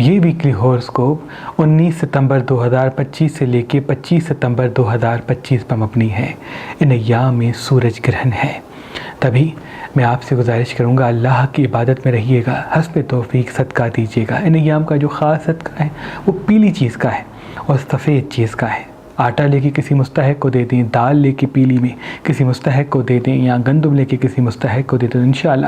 یہ ویکلی ہوراسکوپ 19 ستمبر 2025 سے لے کے 25 ستمبر 2025 پر مبنی ہے۔ ان ایام میں سورج گرہن ہے، تبھی میں آپ سے گزارش کروں گا اللہ کی عبادت میں رہیے گا، حسب توفیق صدقہ دیجیے گا۔ ان ایام کا جو خاص صدقہ ہے وہ پیلی چیز کا ہے اور سفید چیز کا ہے۔ آٹا لے کے کسی مستحق کو دے دیں، دال لے کے پیلی میں کسی مستحق کو دے دیں، یا گندم لے کے کسی مستحق کو دے دیں، انشاءاللہ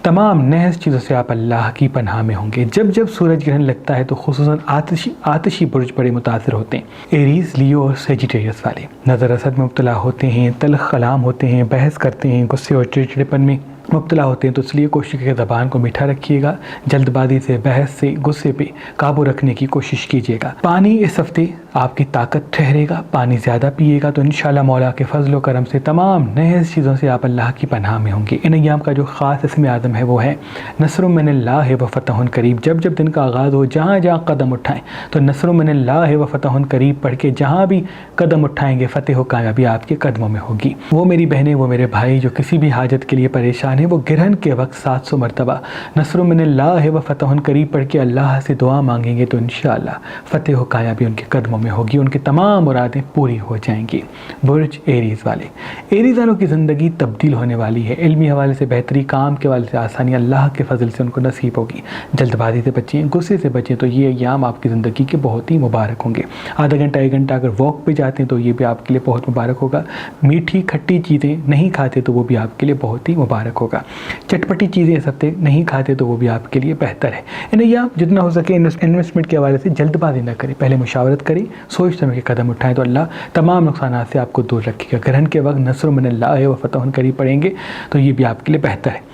تمام نحس چیزوں سے آپ اللہ کی پناہ میں ہوں گے۔ جب جب سورج گرہن لگتا ہے تو خصوصاً آتشی برج بڑے متاثر ہوتے ہیں۔ ایریز، لیو اور سیجیٹیریس والے نظر اثر میں مبتلا ہوتے ہیں، تلخ کلام ہوتے ہیں، بحث کرتے ہیں، غصے اور چڑچڑپن میں مبتلا ہوتے ہیں، تو اس لیے کوشش کریں زبان کو میٹھا رکھیے گا، جلد بازی سے، بحث سے، غصے پہ قابو رکھنے کی کوشش کیجیے گا۔ پانی اس ہفتے آپ کی طاقت ٹھہرے گا، پانی زیادہ پیے گا تو انشاءاللہ مولا کے فضل و کرم سے تمام نحس چیزوں سے آپ اللہ کی پناہ میں ہوں گے۔ ان ایام کا جو خاص اسم اعظم ہے وہ ہے نصر من اللہ و فتح قریب۔ جب جب دن کا آغاز ہو، جہاں جہاں قدم اٹھائیں تو نصر من اللہ و فتح قریب پڑھ کے جہاں بھی قدم اٹھائیں گے فتح و کامیابی آپ کے قدموں میں ہوگی۔ وہ میری بہنیں، وہ میرے بھائی جو کسی بھی حاجت کے لیے پریشان ہیں، وہ گرہن کے وقت 700 مرتبہ نصر من اللہ و فتح قریب پڑھ کے اللہ سے دعا مانگیں گے تو انشاءاللہ فتح و کامیابی ان کے قدموں میں ہوگی، ان کی تمام مرادیں پوری ہو جائیں گی۔ برج ایریز والے، ایریز والوں کی زندگی تبدیل ہونے والی ہے، علمی حوالے سے بہتری، کام کے حوالے سے آسانی اللہ کے فضل سے ان کو نصیب ہوگی۔ جلد بازی سے بچیں، غصے سے بچیں تو یہ ایام آپ کی زندگی کے بہت ہی مبارک ہوں گے۔ آدھا گھنٹہ 1 گھنٹہ اگر واک پہ جاتے ہیں تو یہ بھی آپ کے لیے بہت مبارک ہوگا۔ میٹھی کھٹی چیزیں نہیں کھاتے تو وہ بھی آپ کے لیے بہت ہی مبارک ہوگا۔ چٹپٹی چیزیں اس ہفتے نہیں کھاتے تو وہ بھی آپ کے لیے بہتر ہے۔ انہیں آپ جتنا ہو سکے انویسٹمنٹ کے حوالے سے جلد بازی نہ کریں، پہلے مشاورت کریں، سوچ سمجھ کے قدم اٹھائیں تو اللہ تمام نقصانات سے آپ کو دور رکھے گا۔ گرہن کے وقت نصر من اللہ و فتح قریب پڑھیں گے تو یہ بھی آپ کے لیے بہتر ہے۔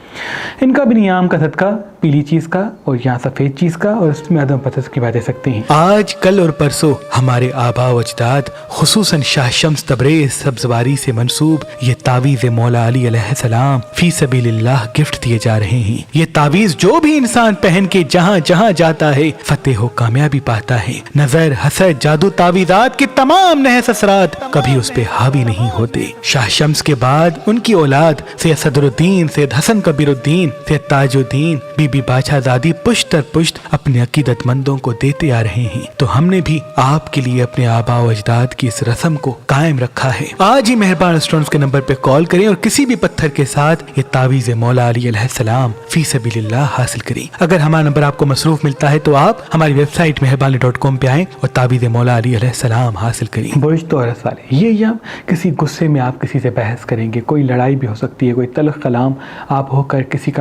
ان کا بھی نیام کا صدقہ پیلی چیز کا اور یہاں سفید چیز کا، اور اس میں عدم پتہ کی باتیں سکتے ہیں۔ آج کل اور پرسوں ہمارے آباء و اجداد خصوصاً شاہ شمس تبریز سبزواری سے منسوب یہ تعویذ مولا علی علیہ السلام فی سبیل اللہ گفٹ دیے جا رہے ہیں۔ یہ تعویذ جو بھی انسان پہن کے جہاں جہاں جاتا ہے فتح و کامیابی پاتا ہے۔ نظر، حسد، جادو، تعویذات کے تمام نحس اثرات کبھی اس پہ حاوی نہیں ہوتے۔ شاہ شمس کے بعد ان کی اولاد سید صدر الدین، سید حسن کبیر الدین، سید تاج الدین، بی بی بادشاہ زادی پشت در پشت اپنے عقیدت مندوں کو دیتے آ رہے ہیں، تو ہم نے بھی آپ کے لیے اپنے آباء و اجداد کی اس رسم کو قائم رکھا ہے۔ آج ہی مہربان ریسٹورنٹس کے نمبر پہ کال کریں اور کسی بھی پتھر کے ساتھ یہ تعویذ مولا علی علیہ السلام فی سبیل اللہ حاصل کریں۔ اگر ہمارا نمبر آپ کو مصروف ملتا ہے تو آپ ہماری ویب سائٹ مہربانی.com پہ آئیں اور تعویذ مولا علی علیہ السلام حاصل کریں۔ برج تورس والے، یہ ایام کسی غصے میں آپ کسی سے بحث کریں گے، کوئی لڑائی بھی ہو سکتی ہے، کوئی تلخ کلام آپ ہو کر کسی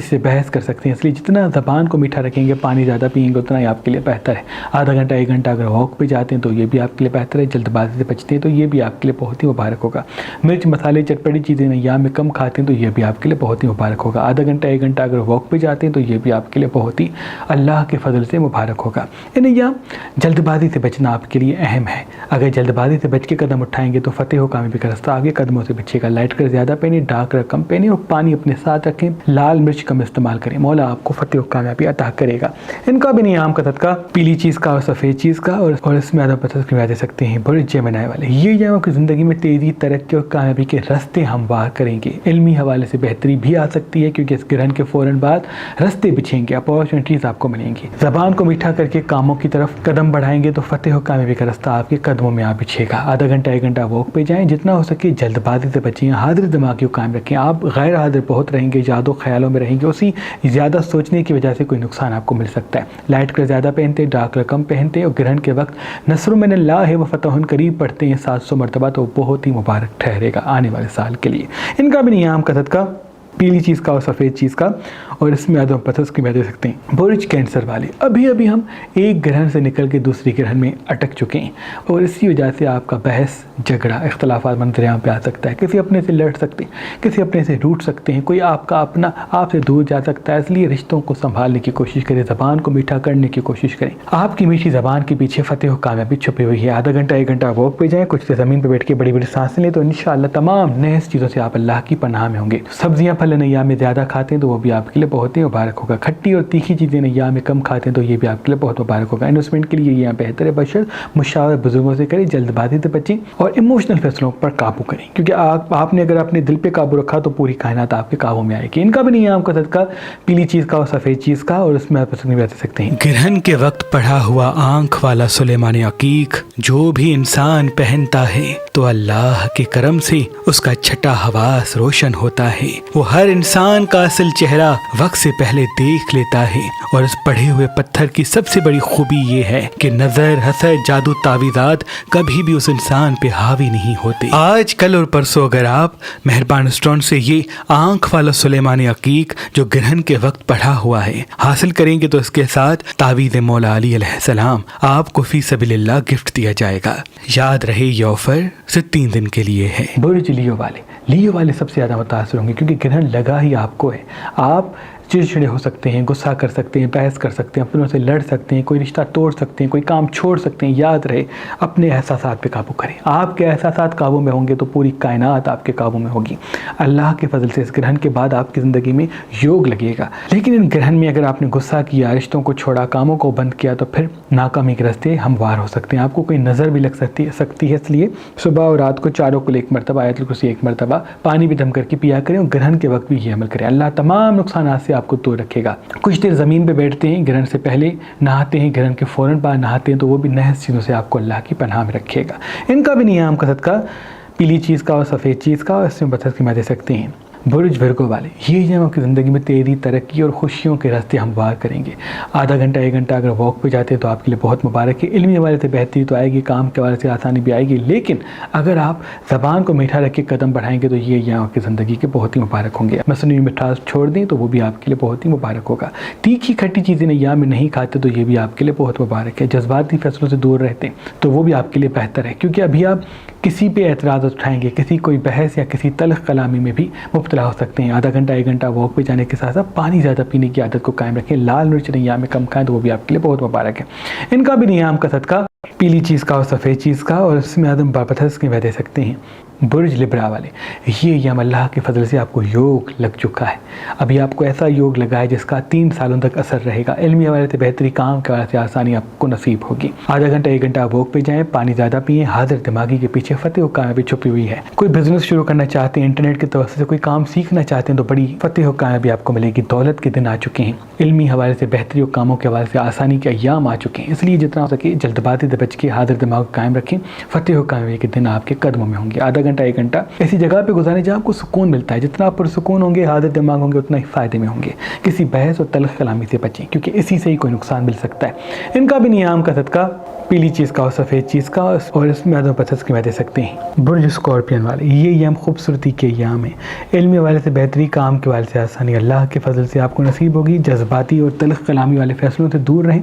سے بحث کر سکتے ہیں، اس لیے جتنا زبان کو میٹھا رکھیں گے، پانی زیادہ پئیں گے، اتنا ہی آپ کے لیے بہتر ہے۔ آدھا گھنٹہ 1 گھنٹہ اگر واک پہ جاتے ہیں تو یہ بھی آپ کے لیے بہتر ہے، جلد بازی سے بچتے ہیں تو یہ بھی آپ کے لیے بہت ہی مبارک ہوگا۔ مرچ مسالے چٹپٹی چیزیں ایام میں کم کھاتے ہیں تو یہ بھی آپ کے لیے بہت ہی مبارک ہوگا۔ آدھا گھنٹہ 1 گھنٹہ اگر واک پہ جاتے ہیں تو یہ بھی آپ کے لیے بہت ہی اللہ کے فضل سے مبارک ہوگا۔ ان ایام جلد بازی سے بچنا آپ کے لیے اہم ہے، اگر جلد بازی سے بچ کے قدم اٹھائیں گے تو فتح و کامیابی کا راستہ آگے قدموں سے بچے گا۔ لائٹ کلر زیادہ پہنیں، ڈارک کلر کم پہنیں اور پانی اپنے ساتھ رکھیں، لال مرچ کم استعمال کریں، مولا آپ کو فتح و کامیابی عطا کرے گا۔ ان کا بھی نیام کا صدقہ پیلی چیز کا اور سفید چیز کا، اور اس میں عدم پتہ کی دے سکتے ہیں۔ برج جیمنائی والے، یہ ایام کی زندگی میں تیزی، ترقی اور کامیابی کے راستے ہموار کریں گے۔ علمی حوالے سے بہتری بھی آ سکتی ہے کیونکہ اس گرہن کے فوراً بعد راستے بچھیں گے، اپارچونیٹیز آپ کو ملیں گی۔ زبان کو میٹھا کر کے کاموں کی طرف قدم بڑھائیں گے تو فتح و کامیابی کا راستہ آپ کے قدموں میں آ بچھے گا۔ آدھا گھنٹہ 1 گھنٹہ واک پہ جائیں، جتنا ہو سکے جلد بازی سے بچیں، حاضر دماغی کو قائم رکھیں۔ آپ غیر حاضر بہت رہیں گے، یاد و خیالوں میں رہیں گے، اسی زیادہ سوچنے کی وجہ سے کوئی نقصان آپ کو مل سکتا ہے۔ لائٹ کلر زیادہ پہنتے، ڈارک کلر کم پہنتے اور گرہن کے وقت نصر من اللہ و فتح قریب پڑھتے ہیں 700 مرتبہ تو بہت ہی مبارک ٹھہرے گا آنے والے سال کے لیے۔ ان کا بھی نیام کا صدقہ پیلی چیز کا اور سفید چیز کا، اور اس میں عدم پتہ کی دے سکتے ہیں۔ برج کینسر والے، ابھی ہم ایک گرہن سے نکل کے دوسری گرہن میں اٹک چکے ہیں اور اسی وجہ سے آپ کا بحث، جھگڑا، اختلافات منظر عام پہ آ سکتا ہے، کسی اپنے سے لڑ سکتے ہیں، کسی اپنے سے روٹ سکتے ہیں، کوئی آپ کا اپنا آپ سے دور جا سکتا ہے، اس لیے رشتوں کو سنبھالنے کی کوشش کریں، زبان کو میٹھا کرنے کی کوشش کریں۔ آپ کی میٹھی زبان کے پیچھے فتح و کامیابی چھپی ہوئی ہے۔ آدھا گھنٹہ 1 گھنٹہ واک پہ جائیں، کچھ زمین پہ بیٹھ کے بڑی بڑی سانسیں لیں تو انشاءاللہ تمام نحس چیزوں سے آپ اللہ کی پناہ میں ہوں گے۔ سبزیاں پھل ان ایام میں زیادہ کھاتے ہیں تو وہ بھی آپ کے لیے بہت ہی مبارک ہوگا. کھٹی اور تیکھی چیزیں ان ایام میں کم کھاتے ہیں تو یہ بھی آپ کے لیے بہت مبارک ہوگا. انویسٹمنٹ کے لیے یہ بہتر ہے بشرط مشاورت بزرگوں سے کریں, جلد بازی سے بچیں اور ایموشنل فیصلوں پر قابو کریں, کیونکہ آپ نے اگر اپنے دل پہ قابو رکھا تو پوری کائنات آپ کے قابو میں آئے گی. ان کا بھی نیام کا صدقہ پیلی چیز کا اور سفید چیز کا, اور اس میں آپ پسند بھی سکتے ہیں. گرہن کے وقت پڑھا ہوا آنکھ والا سلیمان عقیق جو بھی انسان پہنتا ہے تو اللہ کے کرم سے اس کا چھٹا حواس روشن ہوتا ہے. وہ ہر انسان کا اصل چہرہ وقت سے پہلے دیکھ لیتا ہے, اور اس پڑھے ہوئے پتھر کی سب سے بڑی خوبی یہ ہے کہ نظر, حسد, جادو, تعویذات کبھی بھی اس انسان پہ حاوی نہیں ہوتے. آج کل اور پرسوں اگر آپ مہربان اسٹون سے یہ آنکھ والا سلیمان عقیق جو گرہن کے وقت پڑھا ہوا ہے حاصل کریں گے تو اس کے ساتھ تعویذ مولا علی علیہ السلام آپ کو فی سبیل اللہ گفٹ دیا جائے گا. یاد رہے یہ آفر صرف 3 دن کے لیے ہے. برج لیو والے سب سے زیادہ متاثر ہوں گے کیونکہ گرہن لگا ہی آپ کو ہے. آپ چڑچڑے ہو سکتے ہیں, غصہ کر سکتے ہیں, بحث کر سکتے ہیں, اپنوں سے لڑ سکتے ہیں, کوئی رشتہ توڑ سکتے ہیں, کوئی کام چھوڑ سکتے ہیں. یاد رہے اپنے احساسات پہ قابو کریں. آپ کے احساسات قابو میں ہوں گے تو پوری کائنات آپ کے قابو میں ہوگی. اللہ کے فضل سے اس گرہن کے بعد آپ کی زندگی میں یوگ لگے گا. لیکن ان گرہن میں اگر آپ نے غصہ کیا, رشتوں کو چھوڑا, کاموں کو بند کیا تو پھر ناکامی کے راستے ہموار ہو سکتے ہیں. آپ کو کوئی نظر بھی لگ سکتی ہے, اس لیے صبح اور رات کو چاروں کو 1 مرتبہ آیت الکرسی 1 مرتبہ پانی بھی دم کر کے پیا کریں, اور گرہن کے وقت بھی یہ عمل کریں. اللہ تمام نقصانات سے آپ کو دور رکھے گا. کچھ دیر زمین پہ بیٹھتے ہیں, گرہن سے پہلے نہاتے ہیں, گرہن کے فوراً بعد نہاتے ہیں تو وہ بھی نحس چیزوں سے آپ کو اللہ کی پناہ میں رکھے گا. ان کا بھی نیام کا صدقہ پیلی چیز کا اور سفید چیز کا, اور اس میں بچت کی میں دے سکتے ہیں. برج ورگو والے, یہ جو آپ کی زندگی میں تیزی, ترقی اور خوشیوں کے راستے ہموار کریں گے. آدھا گھنٹہ 1 گھنٹہ اگر واک پہ جاتے ہیں تو آپ کے لیے بہت مبارک ہے. علمی حوالے سے بہتری تو آئے گی, کام کے حوالے سے آسانی بھی آئے گی, لیکن اگر آپ زبان کو میٹھا رکھ کے قدم بڑھائیں گے تو یہ یہاں آپ کی زندگی کے بہت ہی مبارک ہوں گے. مصنوعی مٹھاس چھوڑ دیں تو وہ بھی آپ کے لیے بہت ہی مبارک ہوگا. تیکھی کھٹی چیزیں یا میں نہیں کھاتے تو یہ بھی آپ کے لیے بہت مبارک ہے. جذباتی فیصلوں سے دور رہتے ہیں تو وہ بھی آپ کے لیے بہتر ہے, کیونکہ ابھی آپ کسی پہ اعتراض اٹھائیں گے, کسی کوئی بحث یا کسی تلخ کلامی میں بھی مبتلا ہو سکتے ہیں. آدھا گھنٹہ 1 گھنٹہ واک پہ جانے کے ساتھ ساتھ پانی زیادہ پینے کی عادت کو قائم رکھیں. لال مرچ نیام میں کم کھائیں تو وہ بھی آپ کے لیے بہت مبارک ہے. ان کا بھی نیام کا صدقہ پیلی چیز کا اور سفید چیز کا, اور اس میں آدم بابتھس کی دے سکتے ہیں. برج لبرا والے, یہ یم اللہ کے فضل سے آپ کو یوگ لگ چکا ہے. ابھی آپ کو ایسا یوگ لگا ہے جس کا 3 سالوں تک اثر رہے گا. علمی حوالے سے بہتری, کام کے حوالے سے آسانی آپ کو نصیب ہوگی. آدھا گھنٹہ 1 گھنٹہ واک پہ جائیں, پانی زیادہ پئیں. حاضر دماغی کے پیچھے فتح و کامیابی چھپی ہوئی ہے. کوئی بزنس شروع کرنا چاہتے ہیں, انٹرنیٹ کے توسط سے کوئی کام سیکھنا چاہتے ہیں تو بڑی فتح و کامیابی آپ کو ملے گی. دولت کے دن آ چکے ہیں. علمی حوالے سے بہتری اور کاموں کے حوالے سے آسانی کے ایام آ چکے ہیں. اس لیے جتنا ہو سکے جلد بازی سے بچ کے حاضر دماغ قائم رکھیں. فتح و کامیابی کے دن آپ کے قدموں میں ہوں گے. آدھا گھنٹہ 1 گھنٹہ ایسی جگہ پہ گزاریں جہاں آپ کو سکون ملتا ہے. جتنا آپ پر سکون ہوں گے, حاضر دماغ ہوں گے, اتنا ہی فائدے میں ہوں گے. کسی بحث اور تلخ کلامی سے بچیں کیونکہ اسی سے ہی کوئی نقصان مل سکتا ہے. ان کا بھی نیام کا صدقہ پیلی چیز کا اور سفید چیز کا, اور اس میں عدم پسند کی دے سکتے ہیں. برج اسکارپین والے, یہ یم خوبصورتی کے ایام ہیں. علمی حوالے سے بہتری, کام کے حوالے سے آسانی اللہ کے فضل سے آپ کو نصیب ہوگی. جذباتی اور تلخ کلامی والے فیصلوں سے دور رہیں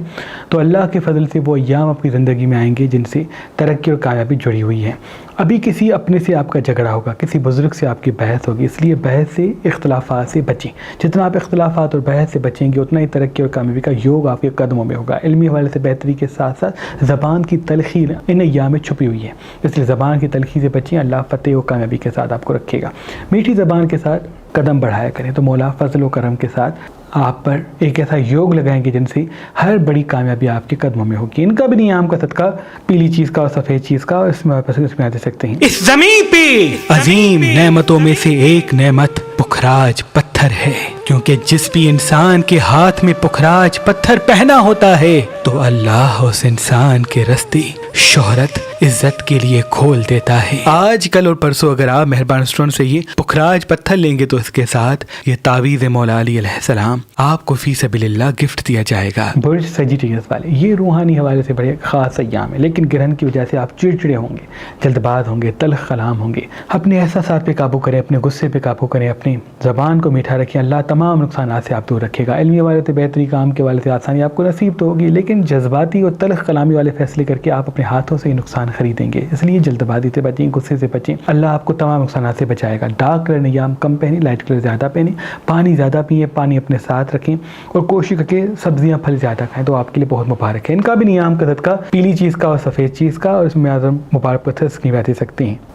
تو اللہ کے فضل سے وہ ایام اپنی زندگی میں آئیں گے جن سے ترقی اور کامیابی جڑی ہوئی ہے. ابھی کسی اپنے سے آپ کا جھگڑا ہوگا, کسی بزرگ سے آپ کی بحث ہوگی, اس لیے بحث سے, اختلافات سے بچیں. جتنا آپ اختلافات اور بحث سے بچیں گے اتنا ہی ترقی اور کامیابی کا یوگ آپ کے قدموں میں ہوگا. علمی حوالے سے بہتری کے ساتھ ساتھ زبان کی تلخی ان ایام میں چھپی ہوئی ہے, اس لیے زبان کی تلخی سے بچیں. اللہ فتح و کامیابی کے ساتھ آپ کو رکھے گا. میٹھی زبان کے ساتھ قدم بڑھایا کریں تو مولا فضل و کرم کے ساتھ آپ پر ایک ایسا یوگ لگائیں گے جن سے ہر بڑی کامیابی آپ کے قدموں میں ہوگی. ان کا بھی نیام کا صدقہ پیلی چیز کا اور سفید چیز کا, اس میں دے سکتے ہیں. اس زمین پہ عظیم نعمتوں میں سے ایک نعمت پخراج پتھر ہے, کیونکہ جس بھی انسان کے ہاتھ میں پخراج پتھر پہنا ہوتا ہے تو اللہ اس انسان کے راستے شہرت, عزت کے لیے کھول دیتا ہے. آج کل اور پرسوں اگر آپ مہربان اسٹون سے یہ پخراج پتھر لیں گے تو اس کے ساتھ یہ تعویذ مولا علی علیہ السلام آپ کو فی سبیل اللہ گفٹ دیا جائے گا. برج سیجیٹیریس والے, یہ روحانی حوالے سے بڑے خاص ایام ہے, لیکن گرہن کی وجہ سے آپ چڑچڑے ہوں گے, جلد باز ہوں گے, تلخ کلام ہوں گے. اپنے احساسات پہ قابو کریں, اپنے غصے پہ قابو کریں, اپنی زبان کو میٹھا رکھیں. اللہ تمام نقصانات سے آپ دور رکھے گا. علمی حوالے سے بہتری, کام کے حوالے سے آسانی آپ کو نصیب تو ہوگی, لیکن جذباتی اور تلخ کلامی والے فیصلے کر کے آپ اپنے ہاتھوں سے ہی نقصان خریدیں گے. اس لیے جلد بازی سے بچیں, غصے سے بچیں. اللہ آپ کو تمام نقصانات سے بچائے گا. ڈارک کلر نیام کم پہنیں, لائٹ کلر زیادہ پہنیں. پانی زیادہ پئیں, پانی اپنے ساتھ رکھیں, اور کوشش کر کے سبزیاں پھل زیادہ کھائیں تو آپ کے لیے بہت مبارک ہے. ان کا بھی نیام کا صدقہ پیلی چیز کا اور سفید چیز کا, اور اس میں اعظم مبارک پتھر کی دے سکتے ہیں.